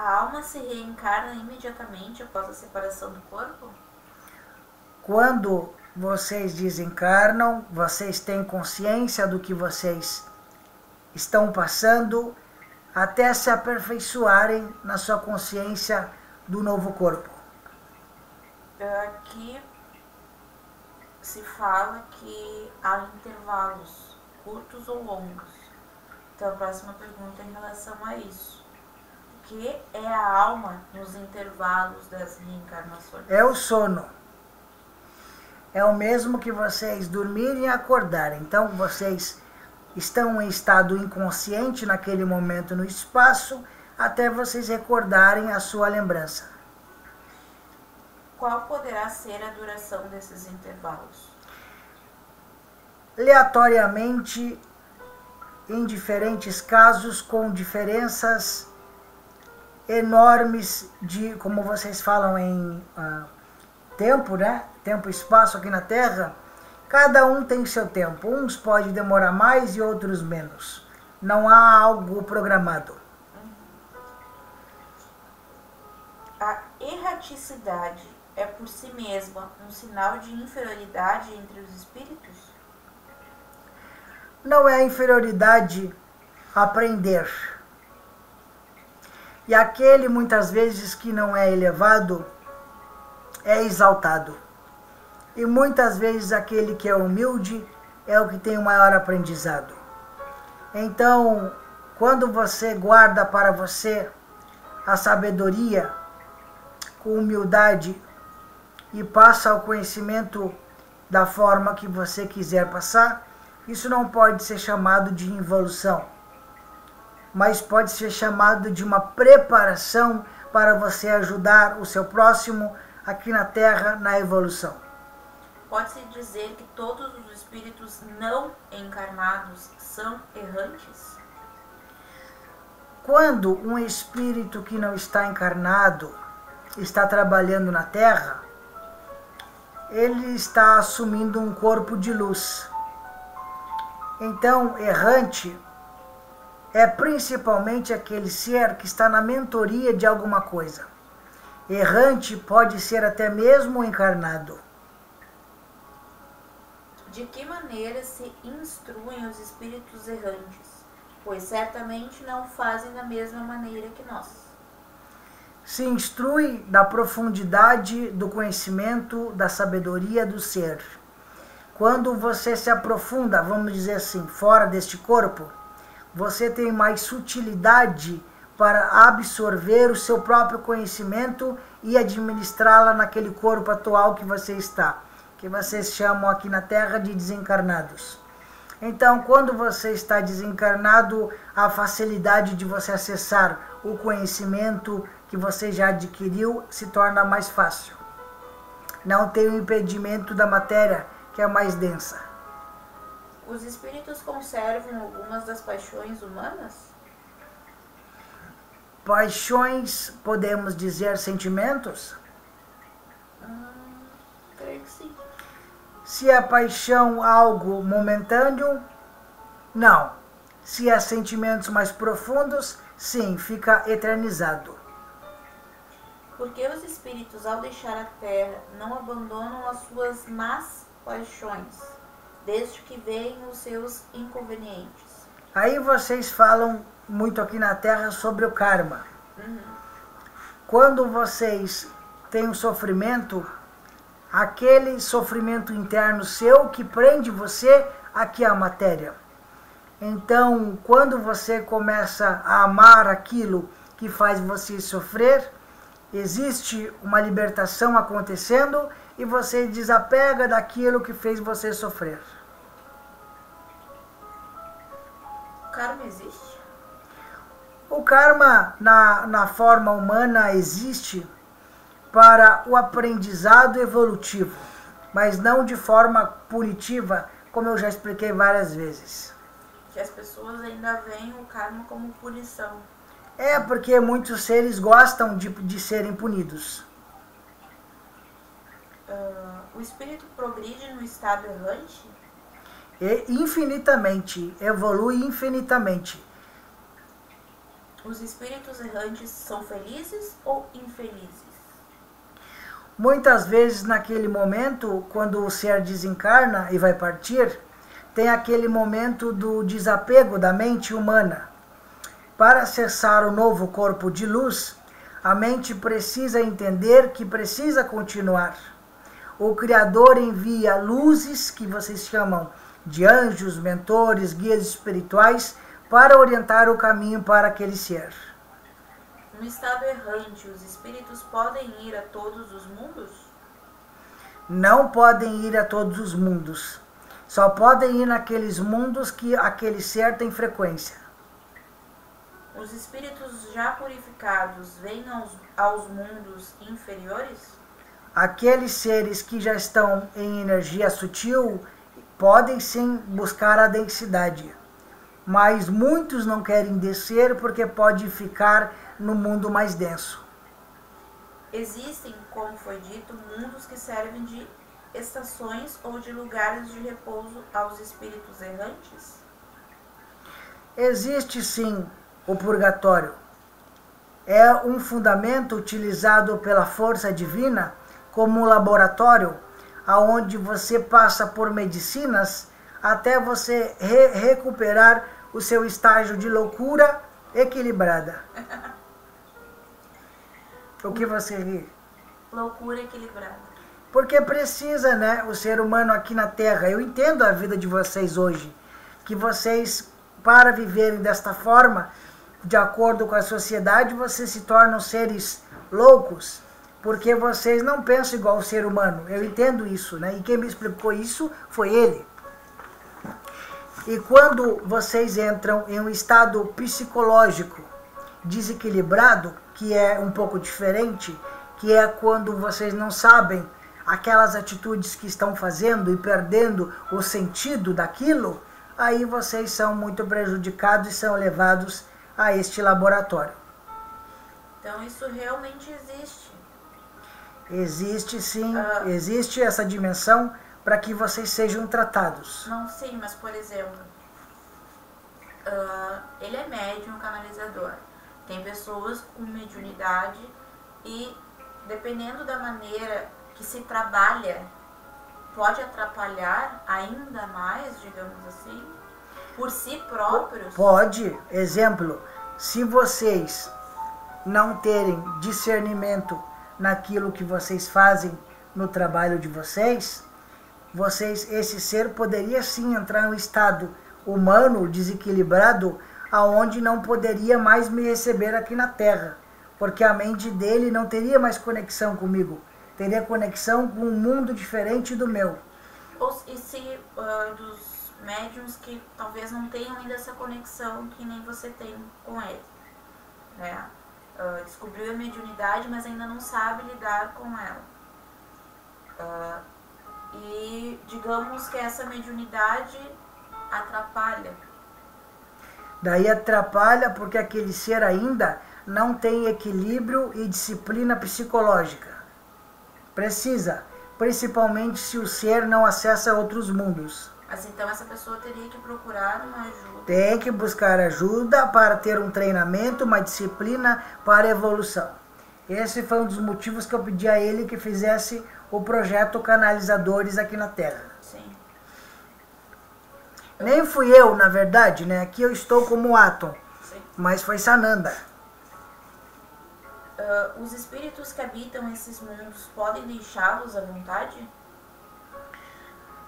A alma se reencarna imediatamente após a separação do corpo? Quando vocês desencarnam, vocês têm consciência do que vocês estão passando até se aperfeiçoarem na sua consciência do novo corpo. Aqui se fala que há intervalos curtos ou longos. Então a próxima pergunta é em relação a isso. O que é a alma nos intervalos das reencarnações? É o sono. É o mesmo que vocês dormirem e acordarem. Então vocês estão em estado inconsciente naquele momento no espaço, até vocês recordarem a sua lembrança. Qual poderá ser a duração desses intervalos? Aleatoriamente, em diferentes casos, com diferenças enormes de, como vocês falam em tempo, né? Tempo e espaço aqui na Terra. Cada um tem seu tempo. Uns pode demorar mais e outros menos. Não há algo programado. A erraticidade é por si mesma um sinal de inferioridade entre os espíritos? Não é a inferioridade aprender. E aquele, muitas vezes, que não é elevado, é exaltado. E muitas vezes aquele que é humilde é o que tem o maior aprendizado. Então, quando você guarda para você a sabedoria com humildade e passa o conhecimento da forma que você quiser passar, isso não pode ser chamado de involução, mas pode ser chamado de uma preparação para você ajudar o seu próximo aqui na Terra na evolução. Pode-se dizer que todos os espíritos não encarnados são errantes? Quando um espírito que não está encarnado está trabalhando na Terra, ele está assumindo um corpo de luz. Então, errante é principalmente aquele ser que está na mentoria de alguma coisa. Errante pode ser até mesmo encarnado. De que maneira se instruem os espíritos errantes? Pois certamente não fazem da mesma maneira que nós. Se instrui da profundidade do conhecimento, da sabedoria do ser. Quando você se aprofunda, vamos dizer assim, fora deste corpo, você tem mais sutilidade para absorver o seu próprio conhecimento e administrá-la naquele corpo atual que você está, que vocês chamam aqui na Terra de desencarnados. Então, quando você está desencarnado, a facilidade de você acessar o conhecimento que você já adquiriu se torna mais fácil. Não tem o impedimento da matéria, que é mais densa. Os espíritos conservam algumas das paixões humanas? Paixões, podemos dizer sentimentos? Creio que sim. Se é paixão algo momentâneo, não. Se é sentimentos mais profundos, sim, fica eternizado. Por que os espíritos, ao deixar a Terra, não abandonam as suas más paixões, desde que veem os seus inconvenientes? Aí vocês falam muito aqui na Terra sobre o karma. Quando vocês têm um sofrimento, aquele sofrimento interno seu que prende você aqui à matéria. Então, quando você começa a amar aquilo que faz você sofrer, existe uma libertação acontecendo e você desapega daquilo que fez você sofrer. O karma existe? O karma, na forma humana, existe para o aprendizado evolutivo, mas não de forma punitiva, como eu já expliquei várias vezes. Que as pessoas ainda veem o karma como punição. É porque muitos seres gostam de serem punidos. O espírito progride no estado errante? E infinitamente, evolui infinitamente. Os espíritos errantes são felizes ou infelizes? Muitas vezes naquele momento, quando o ser desencarna e vai partir, tem aquele momento do desapego da mente humana. Para acessar o novo corpo de luz, a mente precisa entender que precisa continuar. O Criador envia luzes, que vocês chamam de anjos, mentores, guias espirituais, para orientar o caminho para aquele ser. No estado errante, os espíritos podem ir a todos os mundos? Não podem ir a todos os mundos. Só podem ir naqueles mundos que aquele ser tem frequência. Os espíritos já purificados vêm aos mundos inferiores? Aqueles seres que já estão em energia sutil podem sim buscar a densidade. Mas muitos não querem descer porque pode ficar no mundo mais denso. Existem, como foi dito, mundos que servem de estações ou de lugares de repouso aos espíritos errantes? Existe sim o purgatório. É um fundamento utilizado pela força divina como um laboratório, onde você passa por medicinas até você recuperar o seu estágio de loucura equilibrada. O que você ri? Loucura equilibrada. Porque precisa, né, o ser humano aqui na Terra. Eu entendo a vida de vocês hoje, que vocês, para viverem desta forma, de acordo com a sociedade, vocês se tornam seres loucos, porque vocês não pensam igual o ser humano. Eu entendo isso, né? E quem me explicou isso foi ele. E quando vocês entram em um estado psicológico desequilibrado, que é um pouco diferente, que é quando vocês não sabem aquelas atitudes que estão fazendo e perdendo o sentido daquilo, aí vocês são muito prejudicados e são levados a este laboratório. Então isso realmente existe? Existe sim, existe essa dimensão para que vocês sejam tratados. Não, sim, mas por exemplo, ele é médium, canalizador. Tem pessoas com mediunidade e dependendo da maneira que se trabalha, pode atrapalhar ainda mais, digamos assim, por si próprios? Pode. Exemplo, se vocês não terem discernimento naquilo que vocês fazem no trabalho de vocês, esse ser poderia sim entrar em um estado humano desequilibrado, aonde não poderia mais me receber aqui na Terra, porque a mente dele não teria mais conexão comigo, teria conexão com um mundo diferente do meu. E se dos médiums que talvez não tenham ainda essa conexão que nem você tem com ele, né? Descobriu a mediunidade, mas ainda não sabe lidar com ela. E digamos que essa mediunidade atrapalha. Daí atrapalha porque aquele ser ainda não tem equilíbrio e disciplina psicológica. Precisa, principalmente se o ser não acessa outros mundos. Mas então essa pessoa teria que procurar uma ajuda. Tem que buscar ajuda para ter um treinamento, uma disciplina para a evolução. Esse foi um dos motivos que eu pedi a ele que fizesse o projeto Canalizadores aqui na Terra. Sim. Nem fui eu, na verdade, né? Aqui eu estou como Atom. Sim. Mas foi Sananda. Os espíritos que habitam esses mundos podem deixá-los à vontade?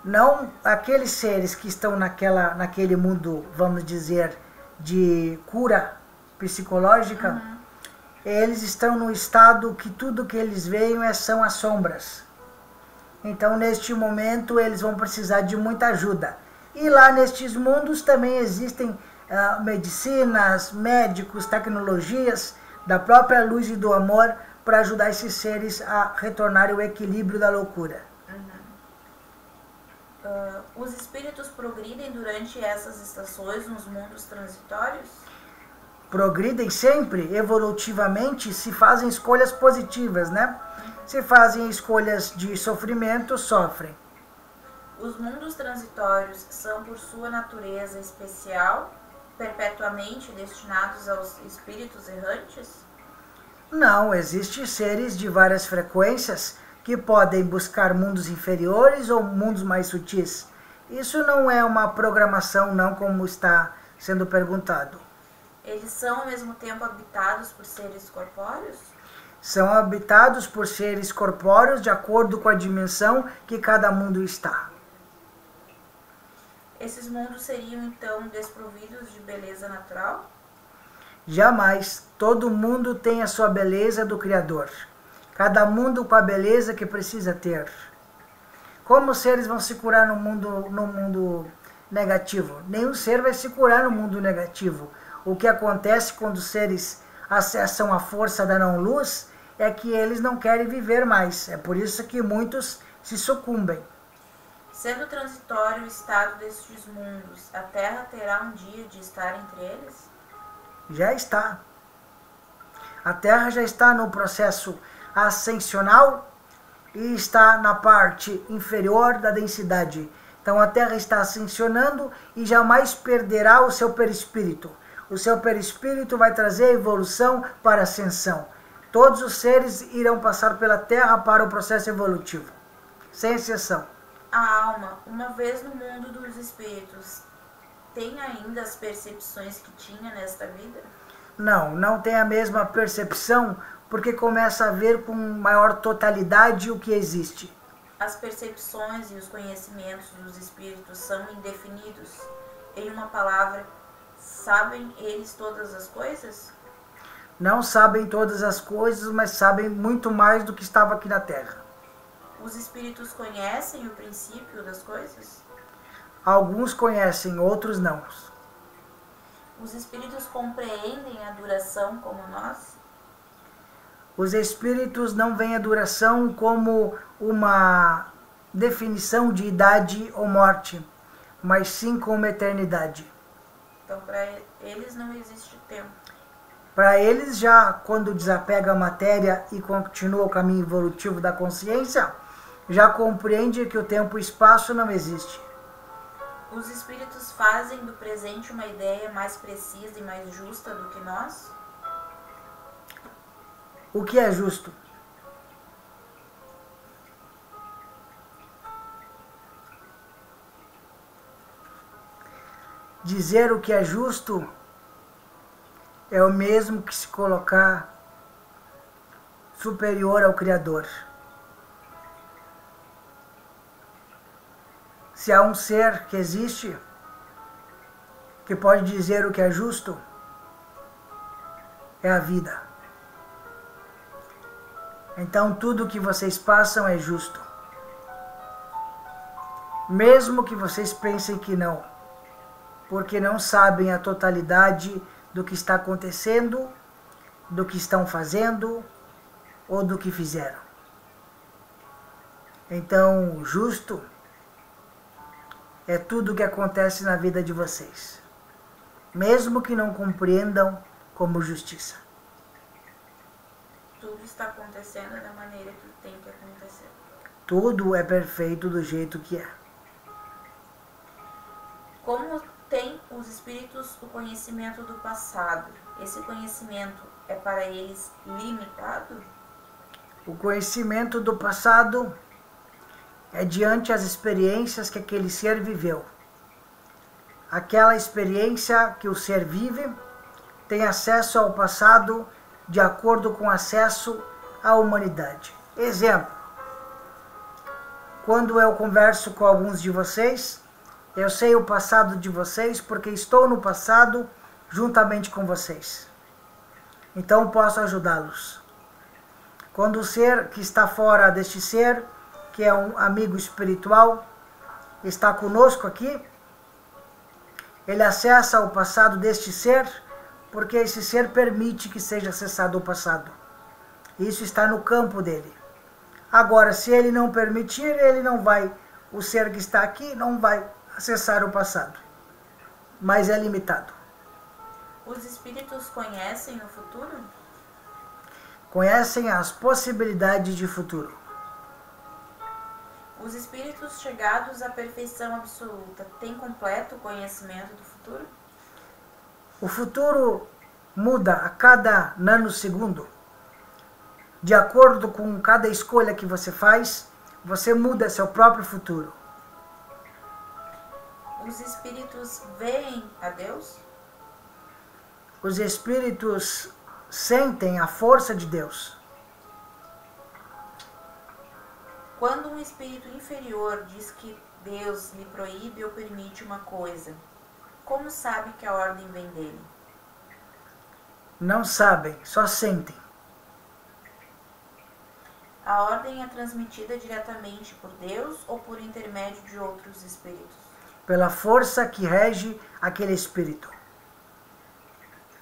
Não, aqueles seres que estão naquele mundo, vamos dizer, de cura psicológica, eles estão no estado que tudo que eles veem são as sombras. Então, neste momento, eles vão precisar de muita ajuda. E lá nestes mundos também existem medicinas, médicos, tecnologias da própria luz e do amor para ajudar esses seres a retornarem ao equilíbrio da loucura. Os espíritos progridem durante essas estações nos mundos transitórios? Progridem sempre, evolutivamente, se fazem escolhas positivas, né? Se fazem escolhas de sofrimento, sofrem. Os mundos transitórios são, por sua natureza especial, perpetuamente destinados aos espíritos errantes? Não, existem seres de várias frequências que podem buscar mundos inferiores ou mundos mais sutis. Isso não é uma programação, não, como está sendo perguntado. Eles são ao mesmo tempo habitados por seres corpóreos? São habitados por seres corpóreos de acordo com a dimensão que cada mundo está. Esses mundos seriam então desprovidos de beleza natural? Jamais. Todo mundo tem a sua beleza do Criador. Cada mundo com a beleza que precisa ter. Como os seres vão se curar no mundo negativo? Nenhum ser vai se curar no mundo negativo. O que acontece quando os seres acessam a força da não-luz é que eles não querem viver mais. É por isso que muitos se sucumbem. Sendo transitório o estado destes mundos, a Terra terá um dia de estar entre eles? Já está. A Terra já está no processo ascensional e está na parte inferior da densidade. Então a Terra está ascensionando e jamais perderá o seu perispírito. O seu perispírito vai trazer a evolução para a ascensão. Todos os seres irão passar pela Terra para o processo evolutivo, sem exceção. A alma, uma vez no mundo dos espíritos, tem ainda as percepções que tinha nesta vida? Não tem a mesma percepção, porque começa a ver com maior totalidade o que existe. As percepções e os conhecimentos dos espíritos são indefinidos. Em uma palavra, sabem eles todas as coisas? Não sabem todas as coisas, mas sabem muito mais do que estava aqui na Terra. Os espíritos conhecem o princípio das coisas? Alguns conhecem, outros não. Os espíritos compreendem a duração como nós? Os espíritos não veem a duração como uma definição de idade ou morte, mas sim como eternidade. Então, para eles não existe tempo. Para eles, já quando desapega a matéria e continua o caminho evolutivo da consciência, já compreende que o tempo e o espaço não existe. Os espíritos fazem do presente uma ideia mais precisa e mais justa do que nós? O que é justo? Dizer o que é justo é o mesmo que se colocar superior ao Criador. Se há um ser que existe, que pode dizer o que é justo, é a vida. Então tudo que vocês passam é justo. Mesmo que vocês pensem que não, porque não sabem a totalidade do que está acontecendo, do que estão fazendo ou do que fizeram. Então, justo é tudo o que acontece na vida de vocês, mesmo que não compreendam como justiça. Tudo está acontecendo da maneira que tem que acontecer. Tudo é perfeito do jeito que é. Como tem os espíritos o conhecimento do passado? Esse conhecimento é para eles limitado? O conhecimento do passado é diante as experiências que aquele ser viveu. Aquela experiência que o ser vive tem acesso ao passado de acordo com acesso à humanidade. Exemplo, quando eu converso com alguns de vocês, eu sei o passado de vocês porque estou no passado juntamente com vocês. Então posso ajudá-los. Quando o ser que está fora deste ser, que é um amigo espiritual, está conosco aqui, ele acessa o passado deste ser, porque esse ser permite que seja acessado o passado. Isso está no campo dele. Agora, se ele não permitir, ele não vai, o ser que está aqui não vai acessar o passado. Mas é limitado. Os espíritos conhecem o futuro? Conhecem as possibilidades de futuro. Os espíritos chegados à perfeição absoluta têm completo conhecimento do futuro? O futuro muda a cada nanosegundo. De acordo com cada escolha que você faz, você muda seu próprio futuro. Os espíritos veem a Deus? Os espíritos sentem a força de Deus. Quando um espírito inferior diz que Deus lhe proíbe ou permite uma coisa, como sabe que a ordem vem dele? Não sabem, só sentem. A ordem é transmitida diretamente por Deus ou por intermédio de outros espíritos? Pela força que rege aquele espírito.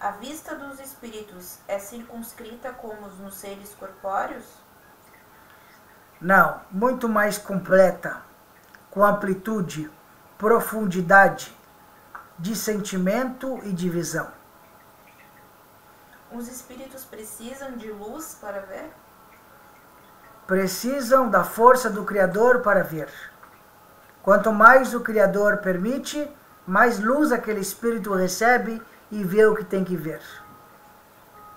A vista dos espíritos é circunscrita como nos seres corpóreos? Não, muito mais completa, com amplitude, profundidade, de sentimento e de visão. Os espíritos precisam de luz para ver? Precisam da força do Criador para ver. Quanto mais o Criador permite, mais luz aquele espírito recebe e vê o que tem que ver.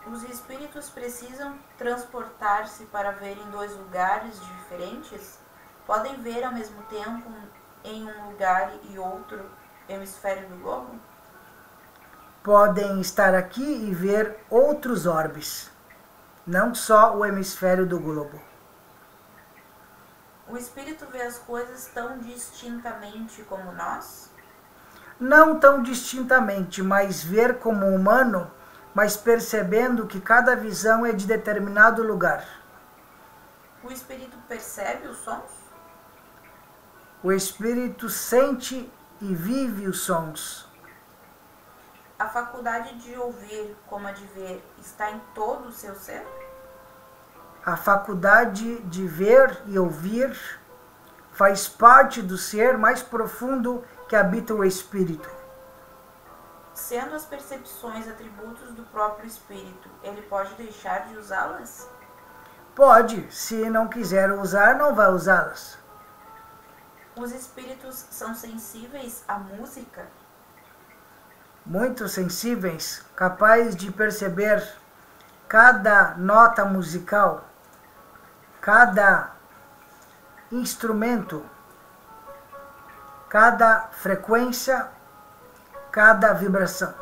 Os espíritos precisam transportar-se para ver em dois lugares diferentes? Podem ver ao mesmo tempo em um lugar e outro hemisfério do globo? Podem estar aqui e ver outros orbes, não só o hemisfério do globo. O espírito vê as coisas tão distintamente como nós? Não tão distintamente, mas ver como humano, mas percebendo que cada visão é de determinado lugar. O espírito percebe os sons? O espírito sente e vive os sons. A faculdade de ouvir, como a de ver, está em todo o seu ser? A faculdade de ver e ouvir faz parte do ser mais profundo que habita o espírito. Sendo as percepções atributos do próprio espírito, ele pode deixar de usá-las? Pode, se não quiser usar, não vai usá-las. Os espíritos são sensíveis à música? Muito sensíveis, capazes de perceber cada nota musical, cada instrumento, cada frequência, cada vibração.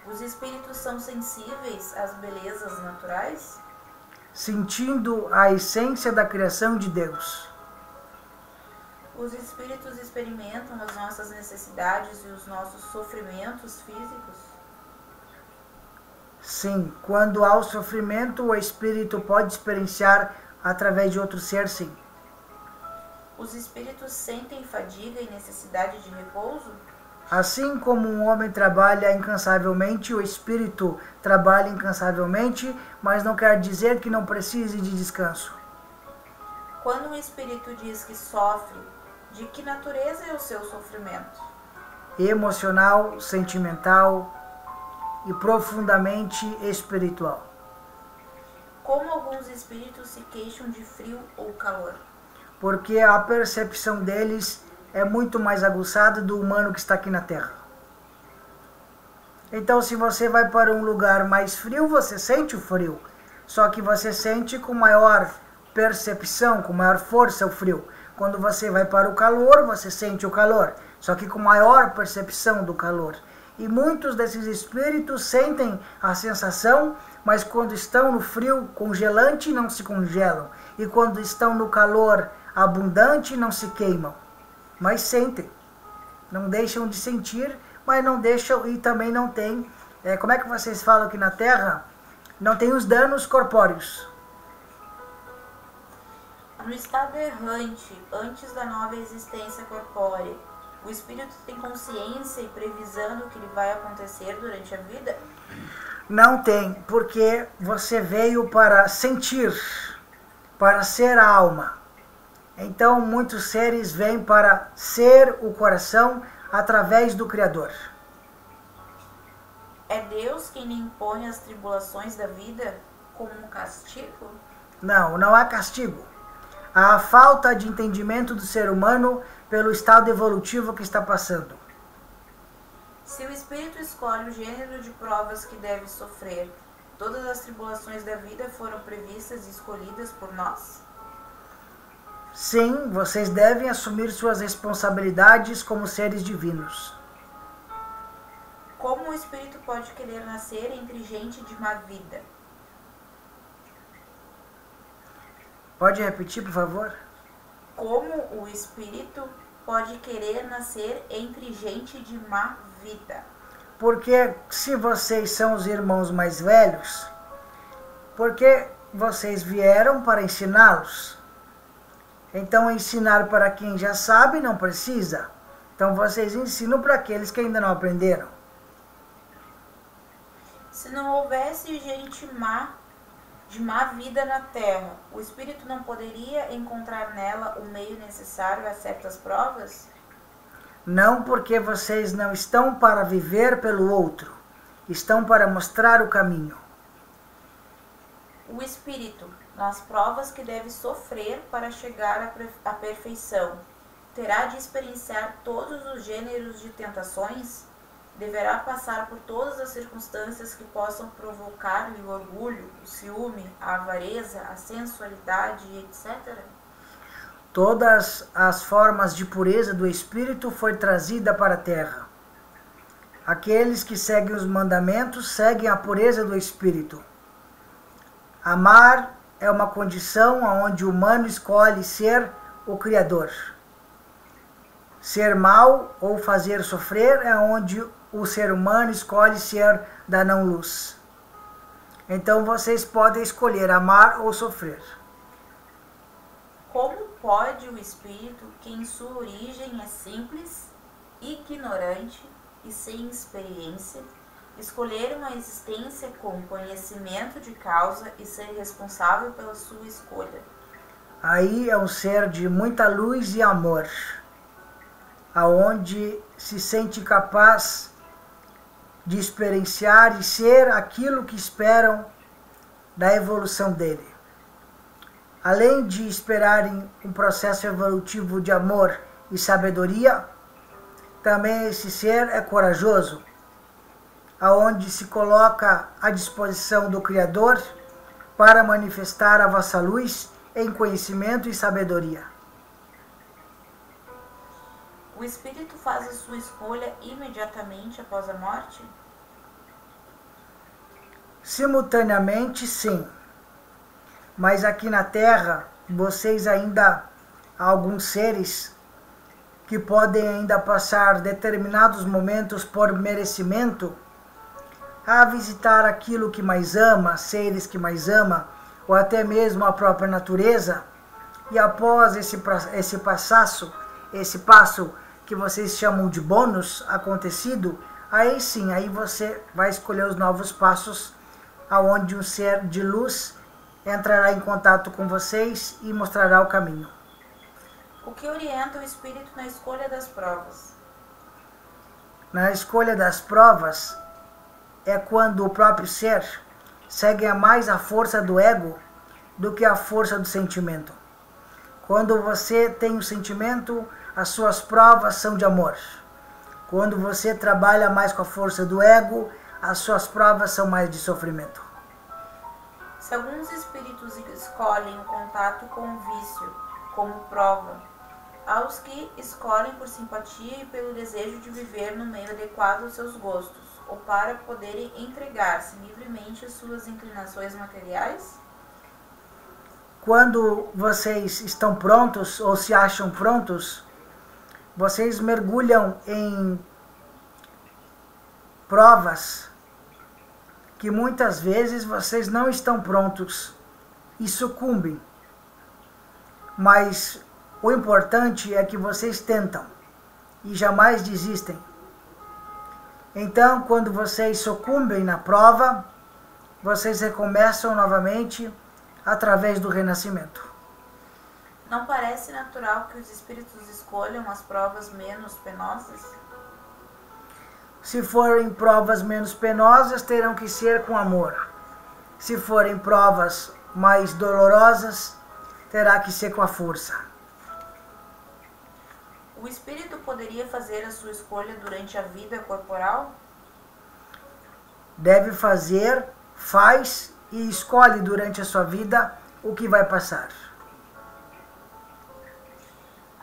Os espíritos são sensíveis às belezas naturais? Sentindo a essência da criação de Deus. Os espíritos experimentam as nossas necessidades e os nossos sofrimentos físicos? Sim, quando há o sofrimento, o espírito pode experienciar através de outro ser, sim. Os espíritos sentem fadiga e necessidade de repouso? Assim como um homem trabalha incansavelmente, o espírito trabalha incansavelmente, mas não quer dizer que não precise de descanso. Quando um espírito diz que sofre, de que natureza é o seu sofrimento? Emocional, sentimental e profundamente espiritual. Como alguns espíritos se queixam de frio ou calor? Porque a percepção deles é muito mais aguçada do humano que está aqui na Terra. Então, se você vai para um lugar mais frio, você sente o frio. Só que você sente com maior percepção, com maior força o frio. Quando você vai para o calor, você sente o calor. Só que com maior percepção do calor. E muitos desses espíritos sentem a sensação, mas quando estão no frio congelante, não se congelam. E quando estão no calor abundante, não se queimam. Mas sentem. Não deixam de sentir, mas não deixam e também não tem, como é que vocês falam aqui na Terra? Não tem os danos corpóreos. No estado errante, antes da nova existência corpórea, o espírito tem consciência e previsão do que lhe vai acontecer durante a vida? Não tem, porque você veio para sentir, para ser a alma. Então, muitos seres vêm para ser o coração através do Criador. É Deus quem lhe impõe as tribulações da vida como um castigo? Não, não há castigo. Há a falta de entendimento do ser humano pelo estado evolutivo que está passando. Se o espírito escolhe o gênero de provas que deve sofrer, todas as tribulações da vida foram previstas e escolhidas por nós? Sim, vocês devem assumir suas responsabilidades como seres divinos. Como o espírito pode querer nascer entre gente de má vida? Pode repetir, por favor? Como o espírito pode querer nascer entre gente de má vida? Porque se vocês são os irmãos mais velhos, porque vocês vieram para ensiná-los. Então, ensinar para quem já sabe não precisa. Então, vocês ensinam para aqueles que ainda não aprenderam. Se não houvesse gente de má vida na Terra, o espírito não poderia encontrar nela o meio necessário a certas provas? Não, porque vocês não estão para viver pelo outro. Estão para mostrar o caminho. O espírito, nas provas que deve sofrer para chegar à perfeição, terá de experienciar todos os gêneros de tentações? Deverá passar por todas as circunstâncias que possam provocar-lhe o orgulho, o ciúme, a avareza, a sensualidade, etc. Todas as formas de pureza do espírito foi trazida para a terra. Aqueles que seguem os mandamentos seguem a pureza do espírito. Amar é uma condição onde o humano escolhe ser o Criador. Ser mal ou fazer sofrer é onde o ser humano escolhe ser da não-luz. Então vocês podem escolher amar ou sofrer. Como pode o espírito, que em sua origem é simples, ignorante e sem experiência, escolher uma existência com conhecimento de causa e ser responsável pela sua escolha? Aí é um ser de muita luz e amor, aonde se sente capaz de experienciar e ser aquilo que esperam da evolução dele. Além de esperarem um processo evolutivo de amor e sabedoria, também esse ser é corajoso, aonde se coloca à disposição do Criador para manifestar a vossa luz em conhecimento e sabedoria. O espírito faz a sua escolha imediatamente após a morte? Simultaneamente, sim. Mas aqui na Terra, vocês ainda, há alguns seres que podem ainda passar determinados momentos por merecimento a visitar aquilo que mais ama, seres que mais ama, ou até mesmo a própria natureza. E após esse passo que vocês chamam de bônus acontecido, aí sim, aí você vai escolher os novos passos, aonde um ser de luz entrará em contato com vocês e mostrará o caminho. O que orienta o espírito na escolha das provas? Na escolha das provas é quando o próprio ser segue mais a força do ego do que a força do sentimento. Quando você tem o sentimento, as suas provas são de amor. Quando você trabalha mais com a força do ego, as suas provas são mais de sofrimento. Se alguns espíritos escolhem o contato com o vício como prova, há os que escolhem por simpatia e pelo desejo de viver no meio adequado aos seus gostos, ou para poderem entregar-se livremente às suas inclinações materiais? Quando vocês estão prontos ou se acham prontos, vocês mergulham em provas que muitas vezes vocês não estão prontos e sucumbem. Mas o importante é que vocês tentam e jamais desistem. Então, quando vocês sucumbem na prova, vocês recomeçam novamente através do renascimento. Não parece natural que os espíritos escolham as provas menos penosas? Se forem provas menos penosas, terão que ser com amor. Se forem provas mais dolorosas, terá que ser com a força. O espírito poderia fazer a sua escolha durante a vida corporal? Deve fazer, faz e escolhe durante a sua vida o que vai passar.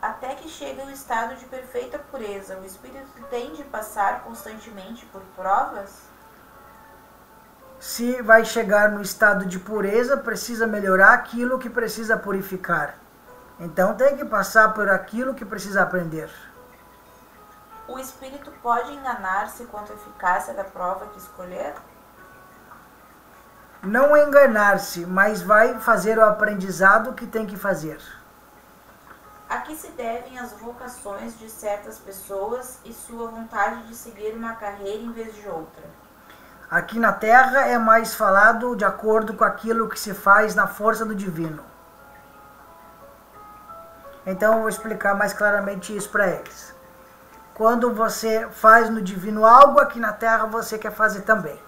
Até que chegue ao estado de perfeita pureza, o espírito tem de passar constantemente por provas? Se vai chegar no estado de pureza, precisa melhorar aquilo que precisa purificar. Então tem que passar por aquilo que precisa aprender. O espírito pode enganar-se quanto à eficácia da prova que escolher? Não enganar-se, mas vai fazer o aprendizado que tem que fazer. A que se devem as vocações de certas pessoas e sua vontade de seguir uma carreira em vez de outra? Aqui na Terra é mais falado de acordo com aquilo que se faz na força do divino. Então eu vou explicar mais claramente isso para eles. Quando você faz no divino algo, aqui na Terra você quer fazer também.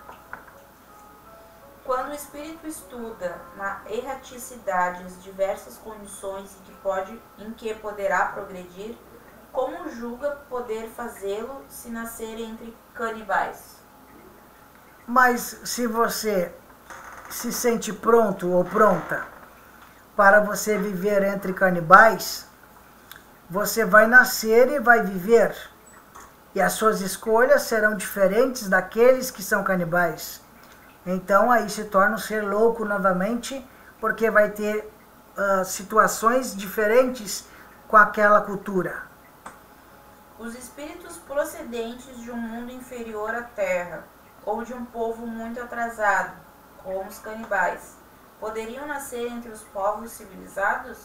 Quando o espírito estuda na erraticidade as diversas condições em que poderá progredir, como julga poder fazê-lo se nascer entre canibais? Mas se você se sente pronto ou pronta para você viver entre canibais, você vai nascer e vai viver. E as suas escolhas serão diferentes daqueles que são canibais. Então aí se torna um ser louco novamente, porque vai ter situações diferentes com aquela cultura. Os espíritos procedentes de um mundo inferior à Terra, ou de um povo muito atrasado, como os canibais, poderiam nascer entre os povos civilizados?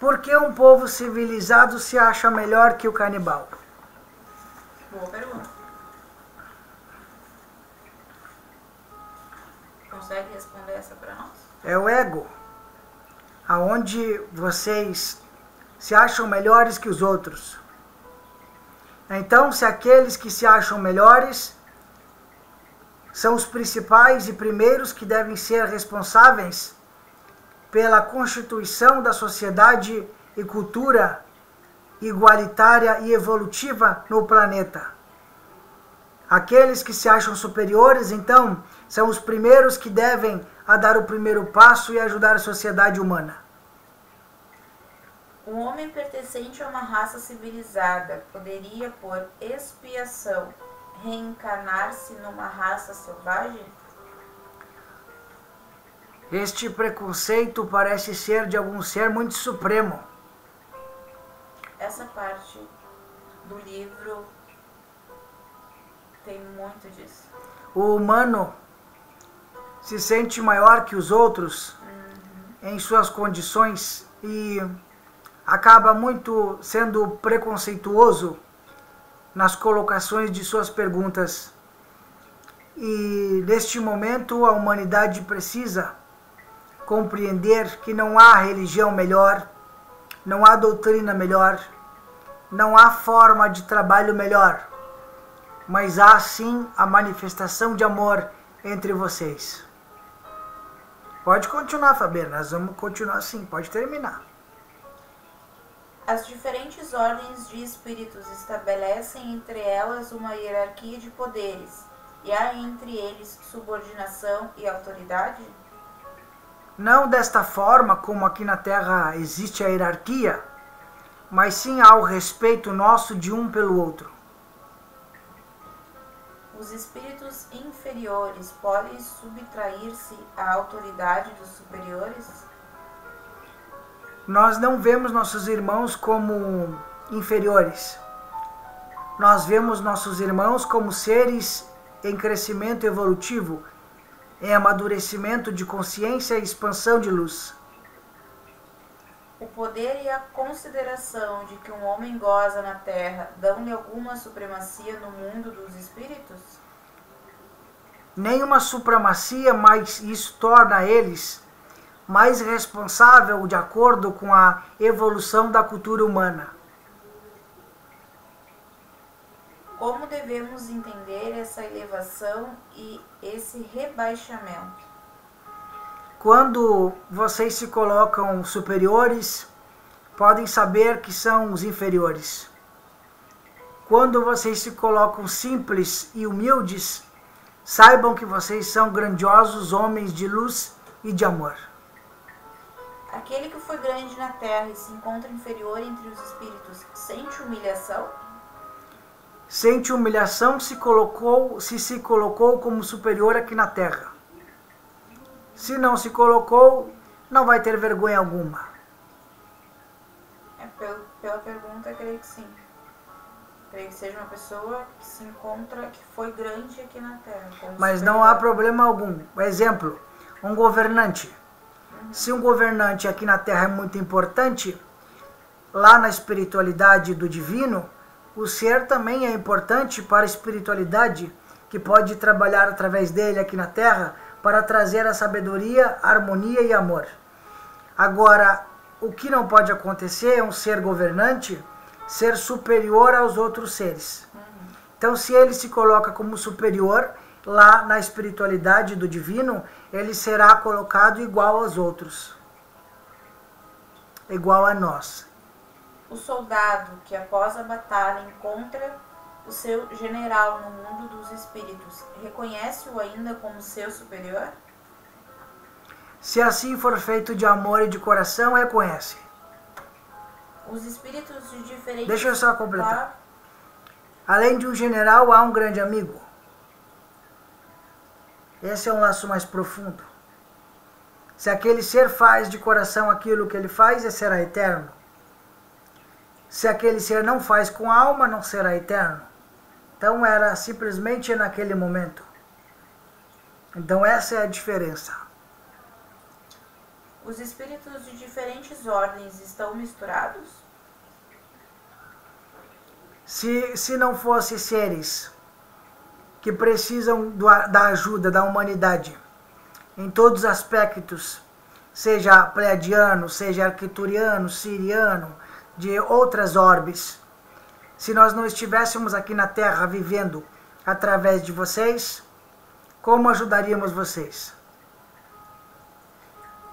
Por que um povo civilizado se acha melhor que o canibal? Boa pergunta. Consegue responder essa para nós? É o ego, aonde vocês se acham melhores que os outros. Então, se aqueles que se acham melhores são os principais e primeiros que devem ser responsáveis pela constituição da sociedade e cultura igualitária e evolutiva no planeta. Aqueles que se acham superiores, então, são os primeiros que devem dar o primeiro passo e ajudar a sociedade humana. Um homem pertencente a uma raça civilizada poderia, por expiação, reencarnar-se numa raça selvagem? Este preconceito parece ser de algum ser muito supremo. Essa parte do livro tem muito disso. O humano se sente maior que os outros em suas condições e acaba muito sendo preconceituoso nas colocações de suas perguntas. E neste momento a humanidade precisa compreender que não há religião melhor, não há doutrina melhor, não há forma de trabalho melhor, mas há sim a manifestação de amor entre vocês. Pode continuar, Fabiana, nós vamos continuar assim, pode terminar. As diferentes ordens de espíritos estabelecem entre elas uma hierarquia de poderes, e há entre eles subordinação e autoridade? Não desta forma como aqui na Terra existe a hierarquia, mas sim há o respeito nosso de um pelo outro. Os espíritos inferiores podem subtrair-se à autoridade dos superiores? Nós não vemos nossos irmãos como inferiores. Nós vemos nossos irmãos como seres em crescimento evolutivo, em amadurecimento de consciência e expansão de luz. O poder e a consideração de que um homem goza na Terra dão-lhe alguma supremacia no mundo dos espíritos? Nenhuma supremacia, mas isso torna eles mais responsável de acordo com a evolução da cultura humana. Como devemos entender essa elevação e esse rebaixamento? Quando vocês se colocam superiores, podem saber que são os inferiores. Quando vocês se colocam simples e humildes, saibam que vocês são grandiosos homens de luz e de amor. Aquele que foi grande na terra e se encontra inferior entre os espíritos, sente humilhação? Sente humilhação se se colocou como superior aqui na terra. Se não se colocou, não vai ter vergonha alguma. Pela pergunta, eu creio que sim. Creio que seja uma pessoa que se encontra, que foi grande aqui na terra. Mas não há problema algum. Exemplo, um governante. Se um governante aqui na terra é muito importante, lá na espiritualidade do divino, o ser também é importante para a espiritualidade, que pode trabalhar através dele aqui na terra para trazer a sabedoria, a harmonia e amor. Agora, o que não pode acontecer é um ser governante ser superior aos outros seres. Então, se ele se coloca como superior, lá na espiritualidade do divino, ele será colocado igual aos outros, igual a nós. O soldado que após a batalha encontra o seu general no mundo dos espíritos, reconhece-o ainda como seu superior? Se assim for feito de amor e de coração, reconhece. Os espíritos de diferentes... Deixa eu só completar. Além de um general, há um grande amigo. Esse é um laço mais profundo. Se aquele ser faz de coração aquilo que ele faz, ele será eterno. Se aquele ser não faz com a alma, não será eterno. Então era simplesmente naquele momento. Então essa é a diferença. Os espíritos de diferentes ordens estão misturados? Se não fossem seres que precisam da ajuda da humanidade em todos os aspectos, seja pleiadiano, seja arcturiano, siriano, de outras orbes, se nós não estivéssemos aqui na Terra vivendo através de vocês, como ajudaríamos vocês?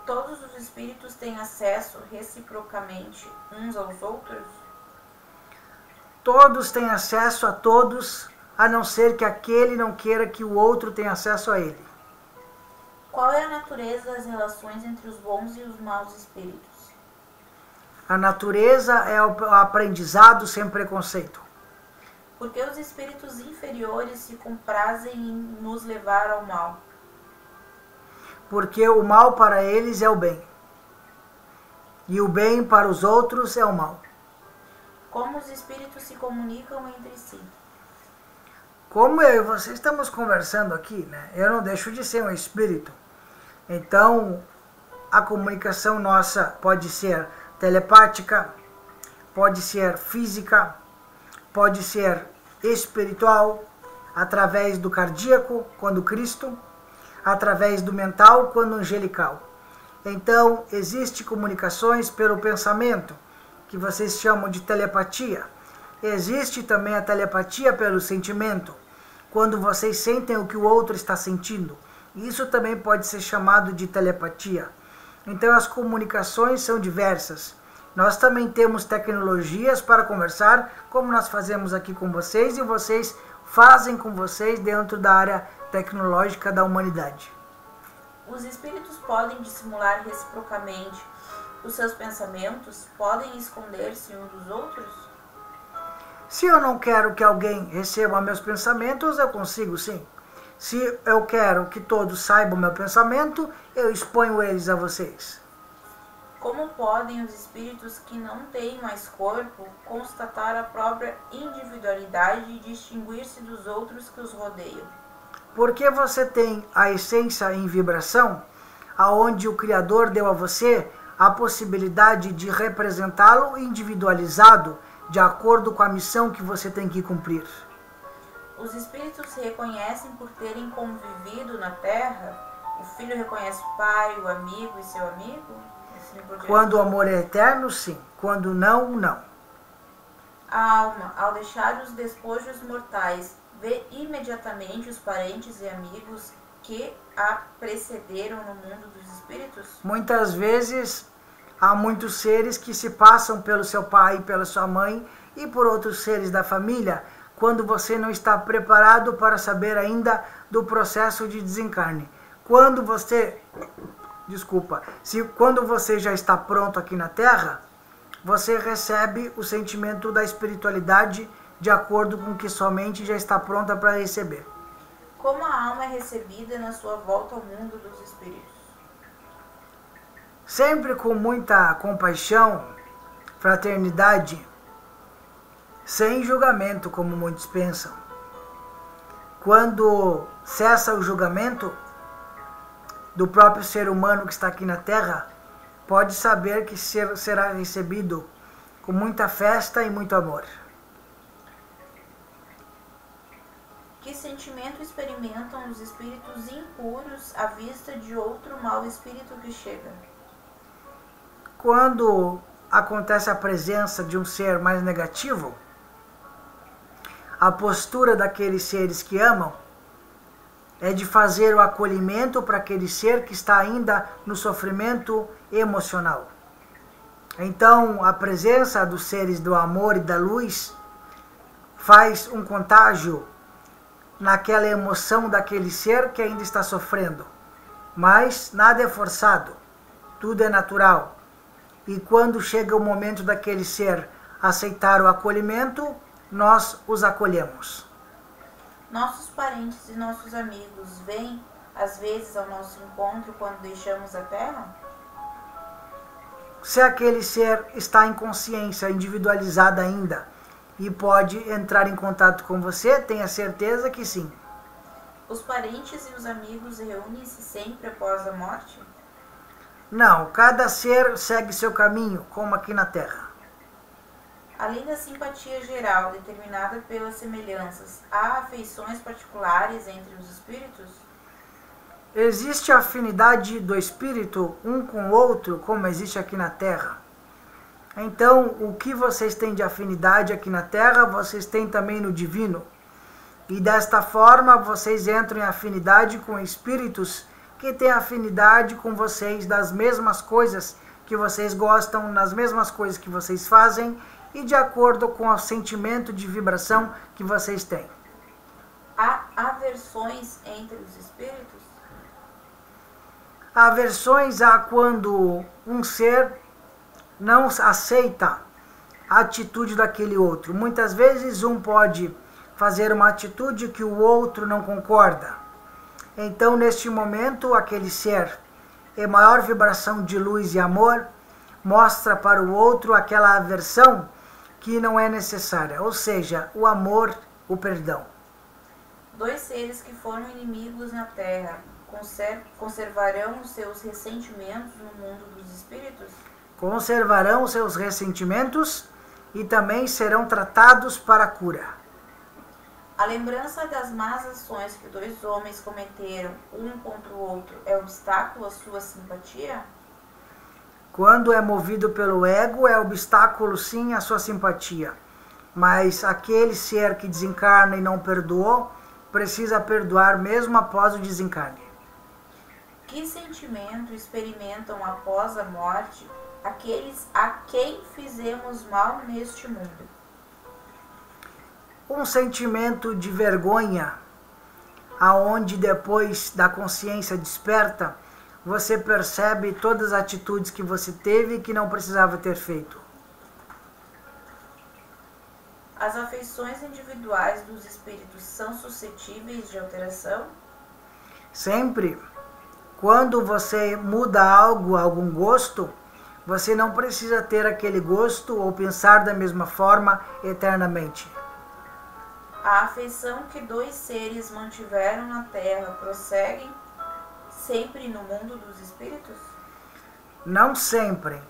Todos os espíritos têm acesso reciprocamente uns aos outros? Todos têm acesso a todos, a não ser que aquele não queira que o outro tenha acesso a ele. Qual é a natureza das relações entre os bons e os maus espíritos? A natureza é o aprendizado sem preconceito. Porque os espíritos inferiores se comprazem em nos levar ao mal? Porque o mal para eles é o bem. E o bem para os outros é o mal. Como os espíritos se comunicam entre si? Como eu e você estamos conversando aqui, né? Eu não deixo de ser um espírito. Então, a comunicação nossa pode ser telepática, pode ser física, pode ser espiritual, através do cardíaco, quando Cristo, através do mental, quando angelical. Então, existe comunicações pelo pensamento, que vocês chamam de telepatia. Existe também a telepatia pelo sentimento, quando vocês sentem o que o outro está sentindo. Isso também pode ser chamado de telepatia. Então as comunicações são diversas. Nós também temos tecnologias para conversar, como nós fazemos aqui com vocês, e vocês fazem com vocês dentro da área tecnológica da humanidade. Os espíritos podem dissimular reciprocamente os seus pensamentos? Podem esconder-se uns dos outros? Se eu não quero que alguém receba meus pensamentos, eu consigo sim. Se eu quero que todos saibam meu pensamento, eu exponho eles a vocês. Como podem os espíritos que não têm mais corpo constatar a própria individualidade e distinguir-se dos outros que os rodeiam? Porque você tem a essência em vibração, aonde o Criador deu a você a possibilidade de representá-lo individualizado, de acordo com a missão que você tem que cumprir. Os espíritos se reconhecem por terem convivido na Terra? O filho reconhece o pai, o amigo e seu amigo? Assim por diante. Quando o amor é eterno, sim. Quando não, não. A alma, ao deixar os despojos mortais, vê imediatamente os parentes e amigos que a precederam no mundo dos espíritos? Muitas vezes há muitos seres que se passam pelo seu pai e pela sua mãe e por outros seres da família, quando você não está preparado para saber ainda do processo de desencarne. Quando você já está pronto aqui na Terra, você recebe o sentimento da espiritualidade de acordo com que sua mente já está pronta para receber. Como a alma é recebida na sua volta ao mundo dos espíritos? Sempre com muita compaixão, fraternidade, sem julgamento, como muitos pensam. Quando cessa o julgamento do próprio ser humano que está aqui na Terra, pode saber que será recebido com muita festa e muito amor. Que sentimento experimentam os espíritos impuros à vista de outro mau espírito que chega? Quando acontece a presença de um ser mais negativo, a postura daqueles seres que amam é de fazer o acolhimento para aquele ser que está ainda no sofrimento emocional. Então, a presença dos seres do amor e da luz faz um contágio naquela emoção daquele ser que ainda está sofrendo. Mas nada é forçado, tudo é natural. E quando chega o momento daquele ser aceitar o acolhimento, nós os acolhemos. Nossos parentes e nossos amigos vêm, às vezes, ao nosso encontro quando deixamos a Terra? Se aquele ser está em consciência individualizada ainda e pode entrar em contato com você, tenha certeza que sim. Os parentes e os amigos reúnem-se sempre após a morte? Não, cada ser segue seu caminho, como aqui na Terra. Além da simpatia geral determinada pelas semelhanças, há afeições particulares entre os espíritos? Existe a afinidade do espírito um com o outro, como existe aqui na Terra. Então, o que vocês têm de afinidade aqui na Terra, vocês têm também no divino. E desta forma, vocês entram em afinidade com espíritos que têm afinidade com vocês das mesmas coisas que vocês gostam, nas mesmas coisas que vocês fazem e de acordo com o sentimento de vibração que vocês têm. Há aversões entre os espíritos? Aversões há quando um ser não aceita a atitude daquele outro. Muitas vezes um pode fazer uma atitude que o outro não concorda. Então, neste momento, aquele ser em maior vibração de luz e amor mostra para o outro aquela aversão que não é necessária, ou seja, o amor, o perdão. Dois seres que foram inimigos na Terra conservarão os seus ressentimentos no mundo dos espíritos? Conservarão seus ressentimentos e também serão tratados para a cura. A lembrança das más ações que dois homens cometeram um contra o outro é obstáculo à sua simpatia? Quando é movido pelo ego, é obstáculo sim à sua simpatia. Mas aquele ser que desencarna e não perdoou, precisa perdoar mesmo após o desencarne. Que sentimento experimentam após a morte aqueles a quem fizemos mal neste mundo? Um sentimento de vergonha, aonde depois da consciência desperta, você percebe todas as atitudes que você teve e que não precisava ter feito. As afeições individuais dos espíritos são suscetíveis de alteração? Sempre. Quando você muda algo, algum gosto, você não precisa ter aquele gosto ou pensar da mesma forma eternamente. A afeição que dois seres mantiveram na Terra prosseguem sempre no mundo dos espíritos? Não sempre.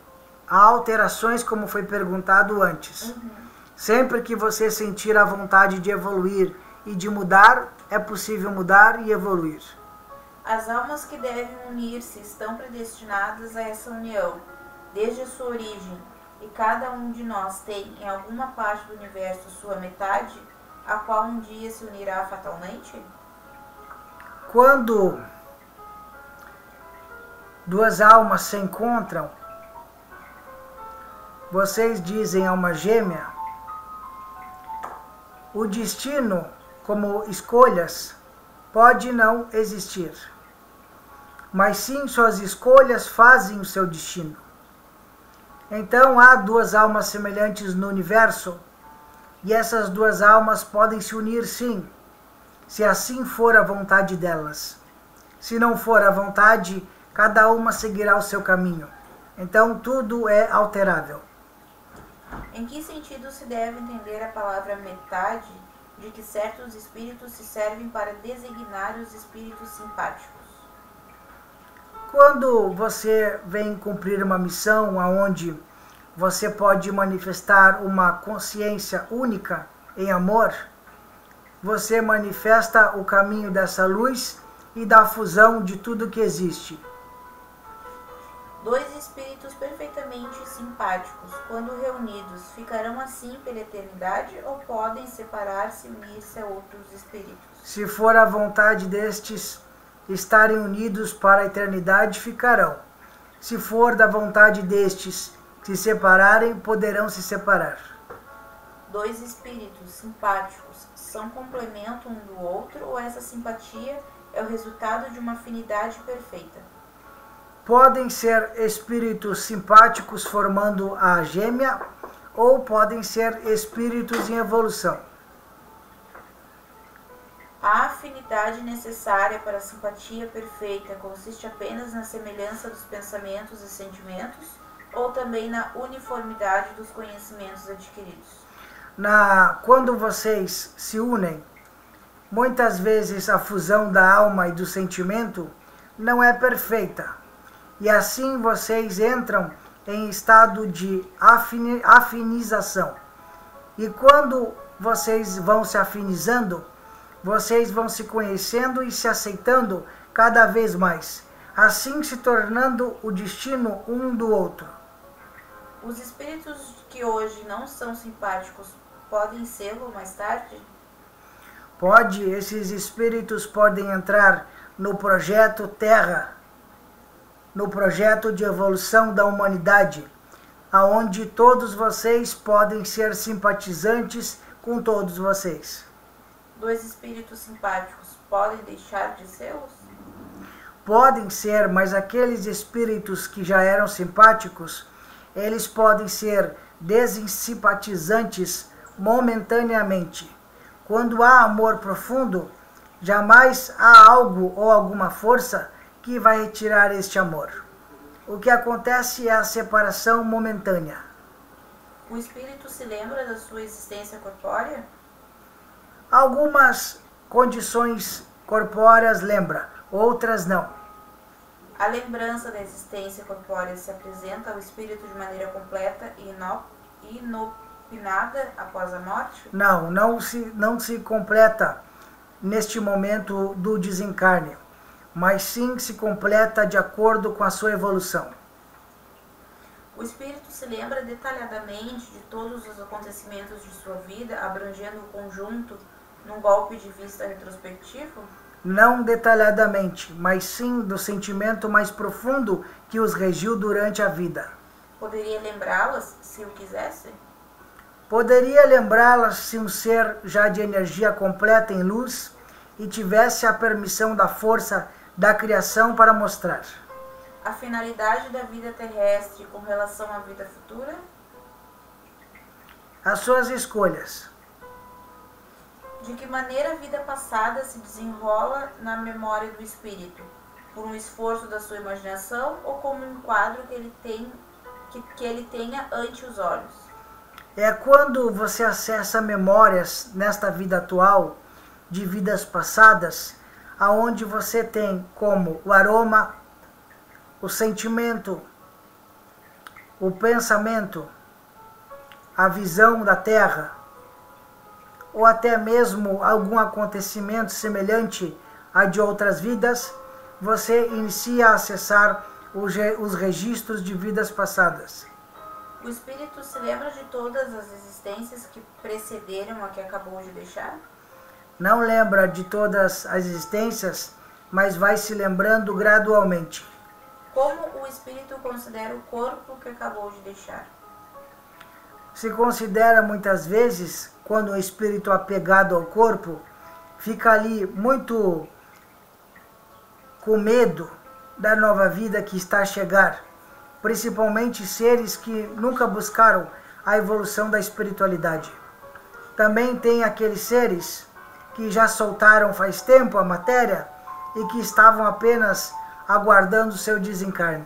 Há alterações, como foi perguntado antes. Sempre que você sentir a vontade de evoluir e de mudar, é possível mudar e evoluir. As almas que devem unir-se estão predestinadas a essa união, desde a sua origem, e cada um de nós tem, em alguma parte do universo, sua metade, a qual um dia se unirá fatalmente? Quando duas almas se encontram, vocês dizem alma gêmea, o destino, como escolhas, pode não existir. Mas sim, suas escolhas fazem o seu destino. Então há duas almas semelhantes no universo, e essas duas almas podem se unir sim, se assim for a vontade delas. Se não for a vontade, cada uma seguirá o seu caminho. Então tudo é alterável. Em que sentido se deve entender a palavra metade, de que certos espíritos se servem para designar os espíritos simpáticos? Quando você vem cumprir uma missão onde você pode manifestar uma consciência única em amor, você manifesta o caminho dessa luz e da fusão de tudo que existe. Dois espíritos perfeitamente simpáticos, quando reunidos, ficarão assim pela eternidade ou podem separar-se e unir-se a outros espíritos? Se for a vontade destes estarem unidos para a eternidade, ficarão. Se for da vontade destes se separarem, poderão se separar. Dois espíritos simpáticos são complemento um do outro ou essa simpatia é o resultado de uma afinidade perfeita? Podem ser espíritos simpáticos formando a gêmea ou podem ser espíritos em evolução. A afinidade necessária para a simpatia perfeita consiste apenas na semelhança dos pensamentos e sentimentos ou também na uniformidade dos conhecimentos adquiridos? Quando vocês se unem, muitas vezes a fusão da alma e do sentimento não é perfeita. E assim vocês entram em estado de afinização. E quando vocês vão se afinizando, vocês vão se conhecendo e se aceitando cada vez mais, assim se tornando o destino um do outro. Os espíritos que hoje não são simpáticos podem sê-lo mais tarde? Pode, esses espíritos podem entrar no projeto Terra, no projeto de evolução da humanidade, aonde todos vocês podem ser simpatizantes com todos vocês. Dois espíritos simpáticos podem deixar de sê-los? Podem ser, mas aqueles espíritos que já eram simpáticos, eles podem ser desimpatizantes momentaneamente. Quando há amor profundo, jamais há algo ou alguma força que vai retirar este amor. O que acontece é a separação momentânea. O espírito se lembra da sua existência corpórea? Algumas condições corpóreas lembra, outras não. A lembrança da existência corpórea se apresenta ao espírito de maneira completa e inopinada após a morte? Não se completa neste momento do desencarne, mas sim se completa de acordo com a sua evolução. O espírito se lembra detalhadamente de todos os acontecimentos de sua vida, abrangendo o conjunto num golpe de vista retrospectivo? Não detalhadamente, mas sim do sentimento mais profundo que os regiu durante a vida. Poderia lembrá-las se o quisesse? Poderia lembrá-las se um ser já de energia completa em luz e tivesse a permissão da força da criação para mostrar. A finalidade da vida terrestre com relação à vida futura? As suas escolhas. De que maneira a vida passada se desenrola na memória do espírito? Por um esforço da sua imaginação ou como um quadro que ele tenha ante os olhos? É quando você acessa memórias nesta vida atual, de vidas passadas, aonde você tem como o aroma, o sentimento, o pensamento, a visão da terra, ou até mesmo algum acontecimento semelhante a de outras vidas, você inicia a acessar os registros de vidas passadas. O espírito se lembra de todas as existências que precederam a que acabou de deixar? Não lembra de todas as existências, mas vai se lembrando gradualmente. Como o espírito considera o corpo que acabou de deixar? Se considera muitas vezes, quando o espírito apegado ao corpo fica ali muito com medo da nova vida que está a chegar, principalmente seres que nunca buscaram a evolução da espiritualidade. Também tem aqueles seres que já soltaram faz tempo a matéria e que estavam apenas aguardando seu desencarne.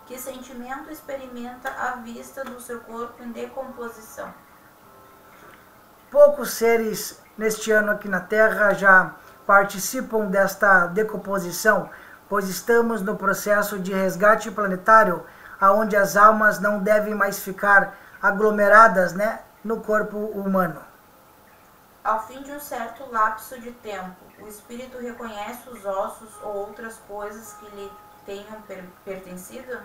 Que sentimento experimenta à vista do seu corpo em decomposição? Poucos seres neste ano aqui na Terra já participam desta decomposição, pois estamos no processo de resgate planetário, onde as almas não devem mais ficar aglomeradas, no corpo humano. Ao fim de um certo lapso de tempo, o espírito reconhece os ossos ou outras coisas que lhe tenham pertencido?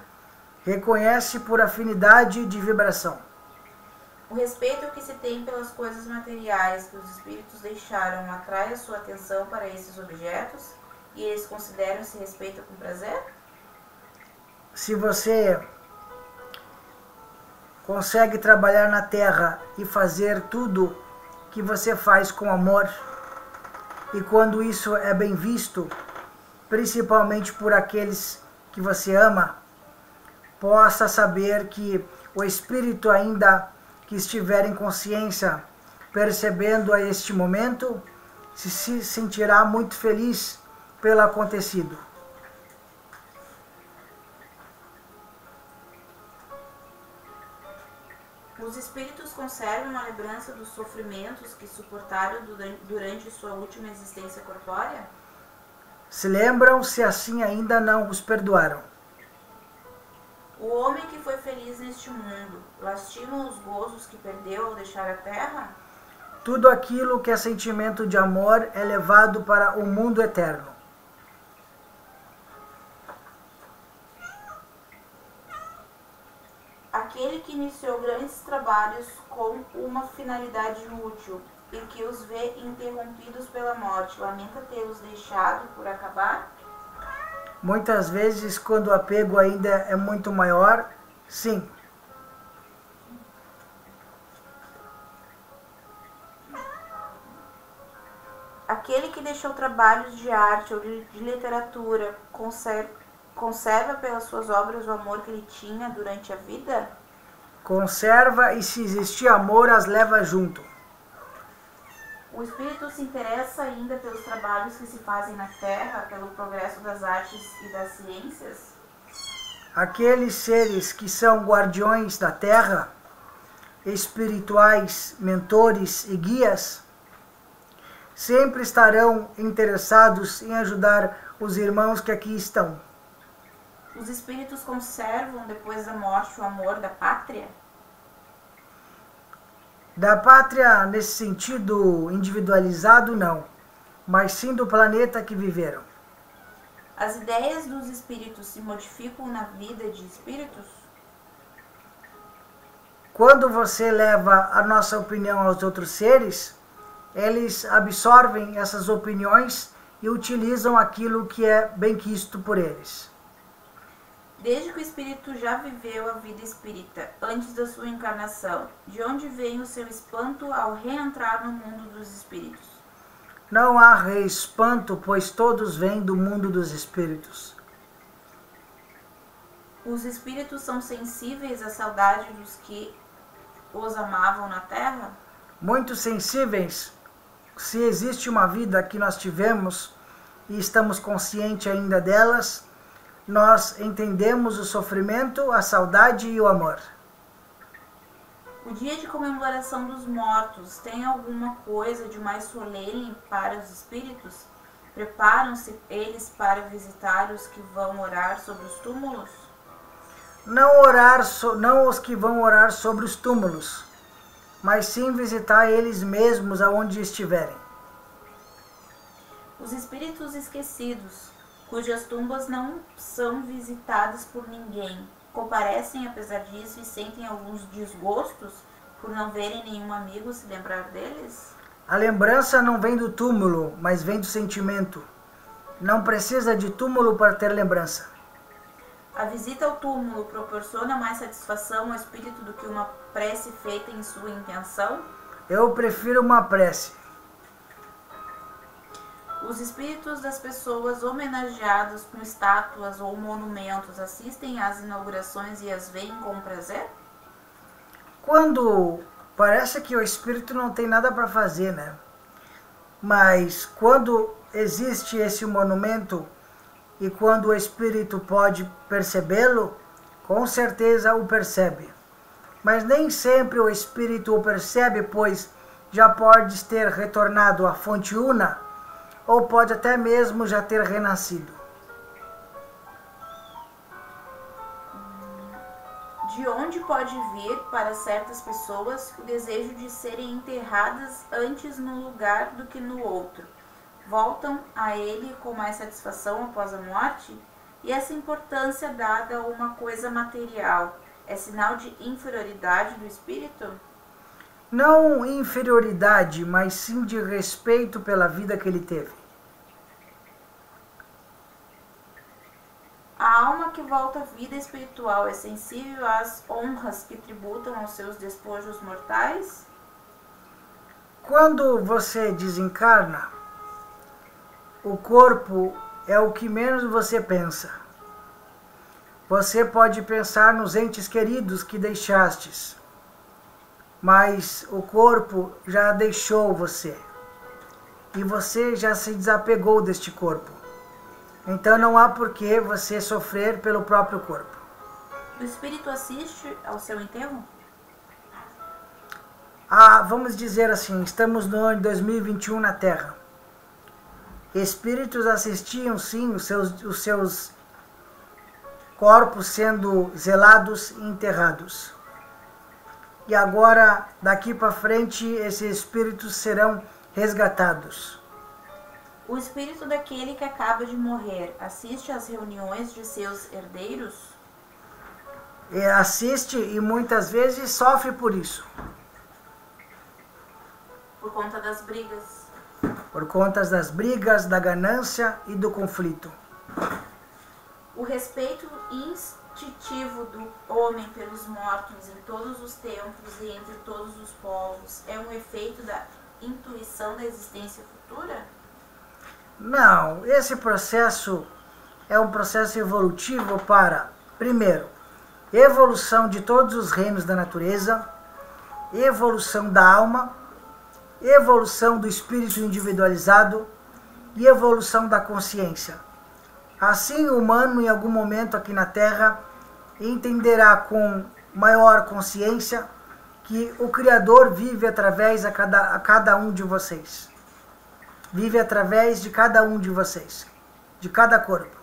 Reconhece por afinidade de vibração. O respeito que se tem pelas coisas materiais que os espíritos deixaram atrai a sua atenção para esses objetos e eles consideram esse respeito com prazer? Se você consegue trabalhar na Terra e fazer tudo que você faz com amor, e quando isso é bem visto, principalmente por aqueles que você ama, possa saber que o espírito ainda que estiver em consciência, percebendo a este momento, se sentirá muito feliz pelo acontecido. Os espíritos conservam a lembrança dos sofrimentos que suportaram durante sua última existência corpórea? Se lembram se assim ainda não os perdoaram. O homem que foi feliz neste mundo, lastima os gozos que perdeu ao deixar a terra? Tudo aquilo que é sentimento de amor é levado para o mundo eterno. Aquele que iniciou grandes trabalhos com uma finalidade útil e que os vê interrompidos pela morte, lamenta tê-los deixado por acabar? Muitas vezes, quando o apego ainda é muito maior, sim. Aquele que deixou trabalhos de arte ou de literatura, conserva pelas suas obras o amor que ele tinha durante a vida? Conserva, e se existir amor, as leva junto. O espírito se interessa ainda pelos trabalhos que se fazem na Terra, pelo progresso das artes e das ciências? Aqueles seres que são guardiões da Terra, espirituais, mentores e guias, sempre estarão interessados em ajudar os irmãos que aqui estão. Os espíritos conservam, depois da morte, o amor da pátria? Da pátria, nesse sentido individualizado, não, mas sim do planeta que viveram. As ideias dos espíritos se modificam na vida de espíritos? Quando você leva a nossa opinião aos outros seres, eles absorvem essas opiniões e utilizam aquilo que é bem quisto por eles. Desde que o espírito já viveu a vida espírita, antes da sua encarnação, de onde vem o seu espanto ao reentrar no mundo dos espíritos? Não há reespanto, pois todos vêm do mundo dos espíritos. Os espíritos são sensíveis à saudade dos que os amavam na Terra? Muito sensíveis. Se existe uma vida que nós tivemos e estamos conscientes ainda delas, nós entendemos o sofrimento, a saudade e o amor. O dia de comemoração dos mortos tem alguma coisa de mais solene para os espíritos? Preparam-se eles para visitar os que vão orar sobre os túmulos? Não os que vão orar sobre os túmulos, mas sim visitar eles mesmos aonde estiverem. Os espíritos esquecidos, cujas tumbas não são visitadas por ninguém, comparecem apesar disso e sentem alguns desgostos por não verem nenhum amigo se lembrar deles? A lembrança não vem do túmulo, mas vem do sentimento. Não precisa de túmulo para ter lembrança. A visita ao túmulo proporciona mais satisfação ao espírito do que uma prece feita em sua intenção? Eu prefiro uma prece. Os espíritos das pessoas homenageadas com estátuas ou monumentos assistem às inaugurações e as veem com prazer? Quando parece que o espírito não tem nada para fazer, né? Mas quando existe esse monumento e quando o espírito pode percebê-lo, com certeza o percebe. Mas nem sempre o espírito o percebe, pois já pode ter retornado à fonte una, ou pode até mesmo já ter renascido. De onde pode vir para certas pessoas o desejo de serem enterradas antes num lugar do que no outro? Voltam a ele com mais satisfação após a morte? E essa importância dada a uma coisa material é sinal de inferioridade do espírito? Não inferioridade, mas sim de respeito pela vida que ele teve. A alma que volta à vida espiritual é sensível às honras que tributam aos seus despojos mortais? Quando você desencarna, o corpo é o que menos você pensa. Você pode pensar nos entes queridos que deixastes, mas o corpo já deixou você. E você já se desapegou deste corpo. Então não há por que você sofrer pelo próprio corpo. O espírito assiste ao seu enterro? Vamos dizer assim, estamos no ano de 2021 na Terra. Espíritos assistiam sim os seus corpos sendo zelados e enterrados. E agora, daqui para frente, esses espíritos serão resgatados. O espírito daquele que acaba de morrer assiste às reuniões de seus herdeiros? Assiste e muitas vezes sofre por isso. Por conta das brigas? Por conta das brigas, da ganância e do conflito. O respeito instintivo do homem pelos mortos em todos os tempos e entre todos os povos é um efeito da intuição da existência futura? Não, esse processo é um processo evolutivo para, primeiro, evolução de todos os reinos da natureza, evolução da alma, evolução do espírito individualizado e evolução da consciência. Assim, o humano, em algum momento aqui na Terra, entenderá com maior consciência que o Criador vive através a cada um de vocês. Vive através de cada um de vocês, de cada corpo.